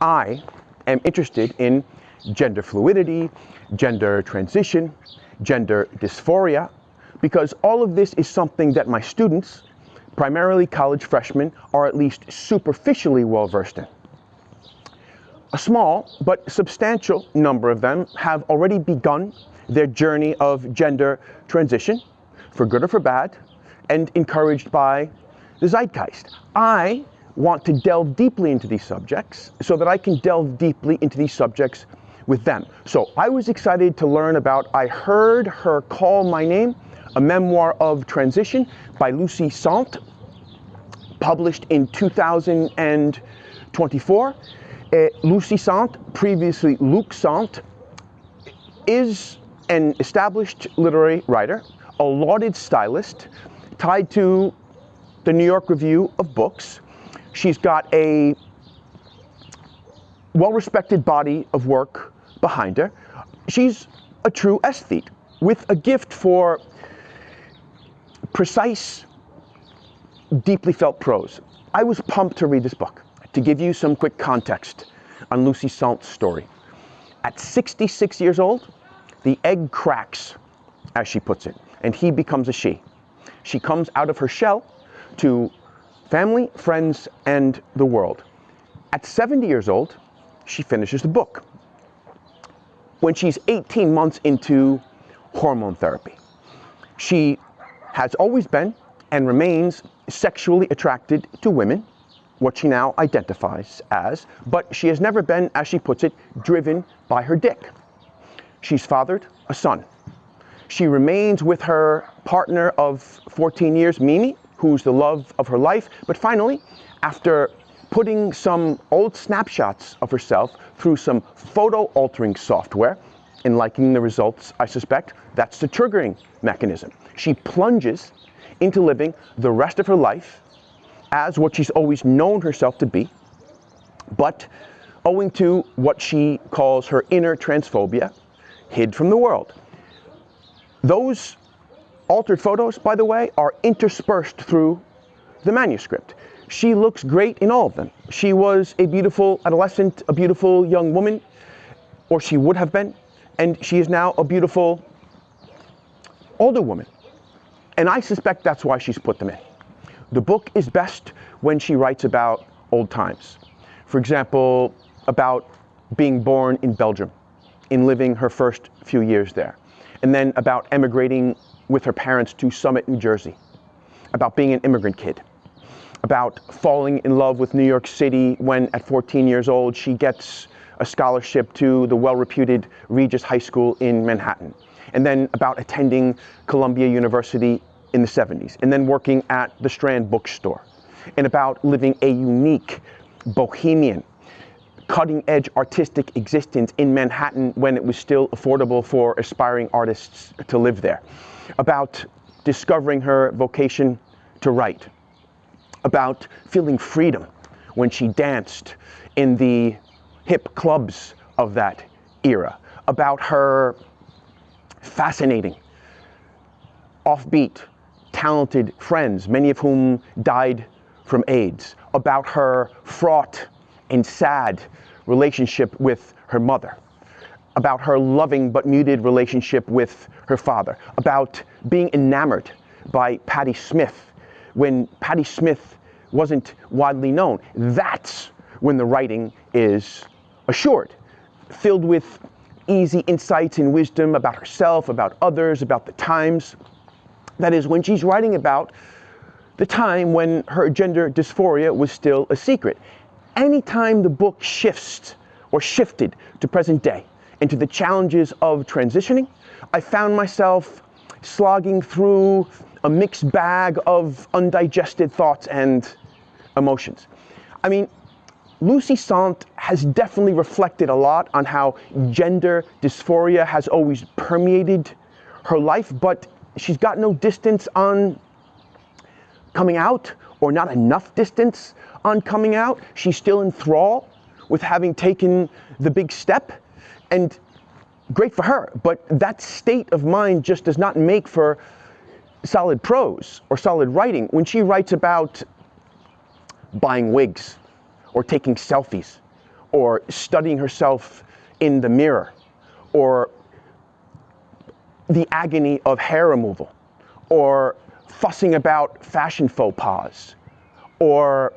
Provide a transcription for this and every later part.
I am interested in gender fluidity, gender transition, gender dysphoria, because all of this is something that my students, primarily college freshmen, are at least superficially well versed in. A small but substantial number of them have already begun their journey of gender transition, for good or for bad, and encouraged by the zeitgeist. I want to delve deeply into these subjects so that I can delve deeply into these subjects with them. So I was excited to learn about I Heard Her Call My Name, a memoir of transition by Lucy Sante, published in 2024. Lucy Sante, previously Luc Sante, is an established literary writer, a lauded stylist, tied to the New York Review of Books. She's got a well-respected body of work behind her. She's a true aesthete with a gift for precise, deeply felt prose. I was pumped to read this book. To give you some quick context on Lucy Sante's story. At 66 years old, the egg cracks, as she puts it, and he becomes a she. She comes out of her shell to family, friends, and the world. At 70 years old, she finishes the book. When she's 18 months into hormone therapy, she has always been and remains sexually attracted to women, what she now identifies as, but she has never been, as she puts it, driven by her dick. She's fathered a son. She remains with her partner of 14 years, Mimi, who's the love of her life, but finally, after putting some old snapshots of herself through some photo-altering software, and liking the results, I suspect, that's the triggering mechanism. She plunges into living the rest of her life as what she's always known herself to be, but owing to what she calls her inner transphobia, hid from the world. Those altered photos, by the way, are interspersed through the manuscript. She looks great in all of them. She was a beautiful adolescent, a beautiful young woman, or she would have been, and she is now a beautiful older woman. And I suspect that's why she's put them in. The book is best when she writes about old times. For example, about being born in Belgium, in living her first few years there, and then about emigrating with her parents to Summit, New Jersey, about being an immigrant kid, about falling in love with New York City when at 14 years old she gets a scholarship to the well-reputed Regis High School in Manhattan, and then about attending Columbia University in the 70s, and then working at the Strand bookstore, and about living a unique, bohemian, cutting-edge artistic existence in Manhattan when it was still affordable for aspiring artists to live there, about discovering her vocation to write, about feeling freedom when she danced in the hip clubs of that era, about her fascinating, offbeat, talented friends, many of whom died from AIDS, about her fraught and sad relationship with her mother, about her loving but muted relationship with her father, about being enamored by Patti Smith when Patti Smith wasn't widely known. That's when the writing is assured, filled with easy insights and wisdom about herself, about others, about the times. That is, when she's writing about the time when her gender dysphoria was still a secret. Anytime the book shifts or shifted to present day and to the challenges of transitioning, I found myself slogging through a mixed bag of undigested thoughts and emotions. I mean, Lucy Sante has definitely reflected a lot on how gender dysphoria has always permeated her life, but she's got no distance on coming out, or not enough distance on coming out. She's still in thrall with having taken the big step, and great for her, but that state of mind just does not make for solid prose or solid writing. When she writes about buying wigs, or taking selfies, or studying herself in the mirror, or the agony of hair removal, or fussing about fashion faux pas, or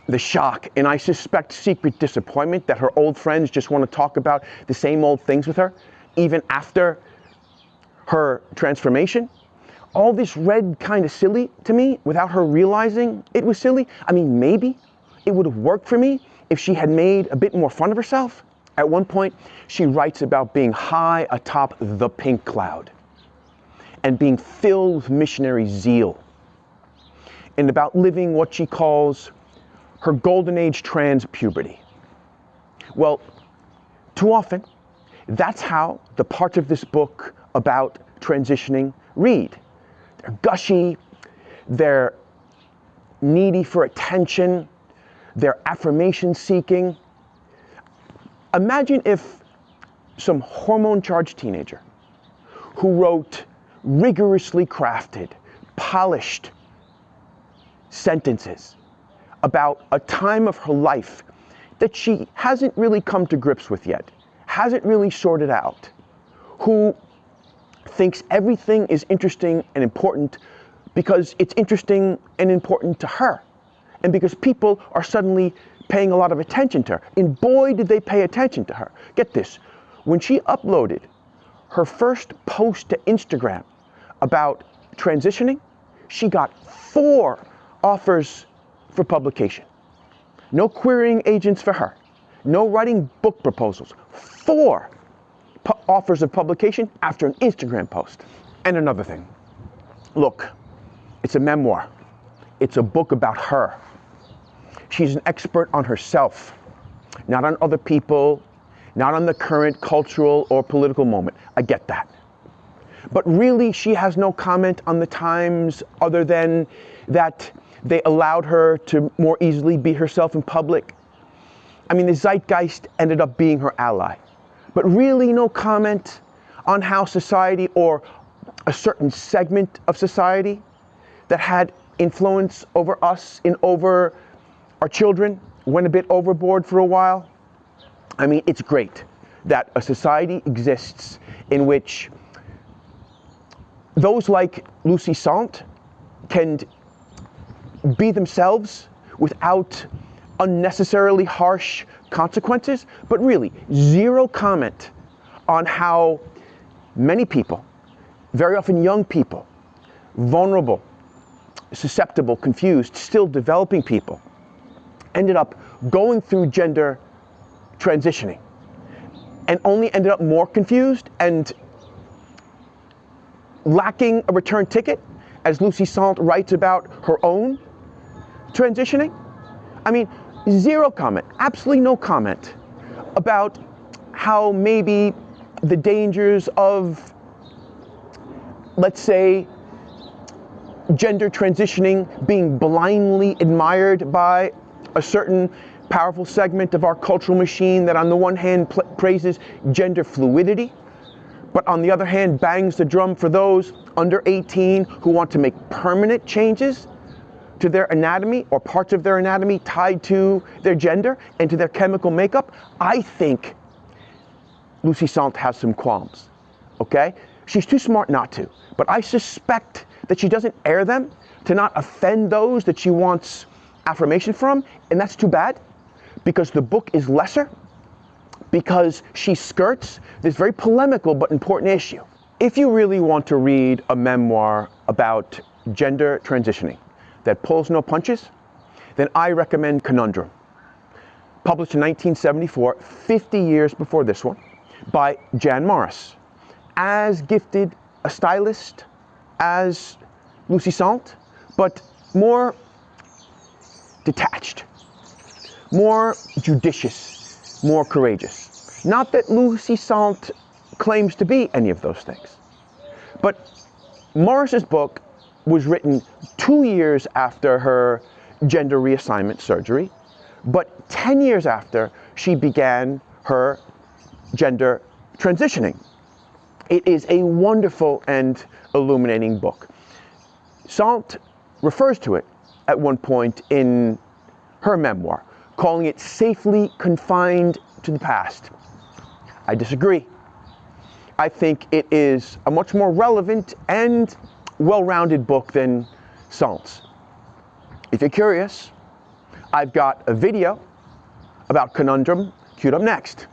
the shock and I suspect secret disappointment that her old friends just want to talk about the same old things with her, even after her transformation. All this read kind of silly to me without her realizing it was silly. I mean, maybe it would have worked for me if she had made a bit more fun of herself. At one point, she writes about being high atop the pink cloud and being filled with missionary zeal, and about living what she calls her golden age trans puberty. Well, too often, that's how the parts of this book about transitioning read. They're gushy, they're needy for attention, they're affirmation seeking. Imagine if some hormone-charged teenager who wrote rigorously crafted, polished sentences about a time of her life that she hasn't really come to grips with yet, hasn't really sorted out, who thinks everything is interesting and important because it's interesting and important to her, and because people are suddenly paying a lot of attention to her. And boy, did they pay attention to her. Get this, when she uploaded her first post to Instagram about transitioning, she got 4 offers for publication. No querying agents for her. No writing book proposals. 4 offers of publication after an Instagram post. And another thing. Look, it's a memoir. It's a book about her. She's an expert on herself, not on other people, not on the current cultural or political moment. I get that. But really, she has no comment on the times other than that they allowed her to more easily be herself in public. I mean, the zeitgeist ended up being her ally. But really no comment on how society, or a certain segment of society that had influence over us and over our children, went a bit overboard for a while. I mean, it's great that a society exists in which those like Lucy Sante can be themselves without unnecessarily harsh consequences, but really zero comment on how many people, very often young people, vulnerable, susceptible, confused, still developing people, ended up going through gender transitioning and only ended up more confused and lacking a return ticket, as Lucy Sante writes about her own transitioning. I mean, zero comment, absolutely no comment about how maybe the dangers of, let's say, gender transitioning being blindly admired by a certain powerful segment of our cultural machine that on the one hand praises gender fluidity, but on the other hand bangs the drum for those under 18 who want to make permanent changes to their anatomy or parts of their anatomy tied to their gender and to their chemical makeup. I think Lucy Sante has some qualms, okay? She's too smart not to, but I suspect that she doesn't air them to not offend those that she wants affirmation from, and that's too bad, because the book is lesser, because she skirts this very polemical but important issue. If you really want to read a memoir about gender transitioning that pulls no punches, then I recommend Conundrum. Published in 1974, 50 years before this one, by Jan Morris. As gifted a stylist as Lucy Sante, but more detached, more judicious, more courageous. Not that Lucy Sante claims to be any of those things, but Morris's book was written 2 years after her gender reassignment surgery, but 10 years after she began her gender transitioning. It is a wonderful and illuminating book. Sante refers to it at one point in her memoir, calling it safely confined to the past. I disagree. I think it is a much more relevant and well-rounded book than Sante's. If you're curious, I've got a video about Conundrum queued up next.